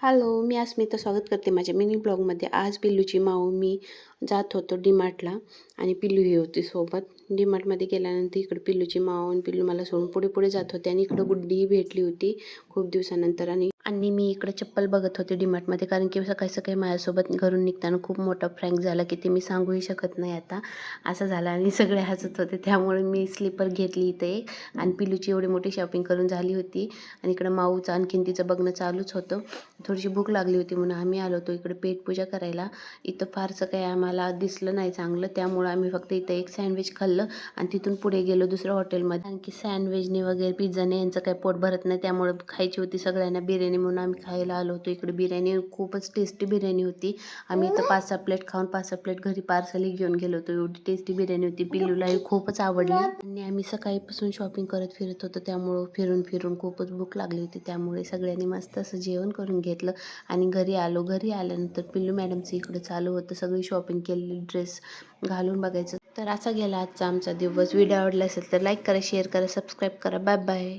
Hello, मी अस्मिता स्वागत करते माझ्या मिनी ब्लॉगमध्ये. आज पिल्लूची माऊ मी जात होतो डीमार्टला आणि पिल्लू ही होती सोबत. डीमार्टमध्ये गेल्यानंतर इकडे पिल्लूची माऊ आणि पिल्लू मला सोडून पुढे पुढे जात होते आणि इकडं गुड्डीही भेटली होती खूप दिवसानंतर. आणि मी इकडे चप्पल बघत होते डीमार्टमध्ये, कारण की सकाळी सकाळी माझ्यासोबत घरून निघताना खूप मोठा फ्रँक झाला की ते मी सांगूही शकत नाही आता. असं झालं आणि सगळे हसत होते, त्यामुळे मी स्लीपर घेतली इथे एक. आणि पिल्लूची एवढी मोठी शॉपिंग करून झाली होती आणि इकडं माऊचं आणखीन तिचं बघणं चालूच होतं. थोडीशी भूक लागली होती म्हणून आम्ही आलो होतो इकडे पेटपूजा करायला. इथं फारसं काही आम्हाला दिसलं नाही चांगलं, त्यामुळं आम्ही फक्त इथं एक सँडविच खाल्लं आणि तिथून पुढे गेलो दुसऱ्या हॉटेलमध्ये. आणखी सँडविचने वगैरे पिझ्झाने यांचं काही पोट भरत नाही, त्यामुळे खायची होती सगळ्यांना बिर्याणी म्हणून आम्ही खायला आलो होतो इकडे. बिर्याणी खूपच टेस्टी बिर्याणी होती. आम्ही इथं 5-6 प्लेट खाऊन 5-6 प्लेट घरी पार्सलही घेऊन गेलो होतो. एवढी टेस्टी बिर्याणी होती, पिल्लूलाही खूपच आवडली. आणि आम्ही सकाळीपासून शॉपिंग करत फिरत होतो, त्यामुळं फिरून फिरून खूपच भूक लागली होती, त्यामुळे सगळ्यांनी मस्त असं जेवण करून घेतलं आणि घरी आलो. घरी आल्यानंतर पिल्लू मॅडमचं इकडं चालू होतं सगळी शॉपिंग केलेली ड्रेस घालून बघायचं. तर असा गेला आजचा आमचा दिवस. व्हिडिओ आवडला असेल तर लाईक करा, शेअर करा, सबस्क्राईब करा. Bye bye.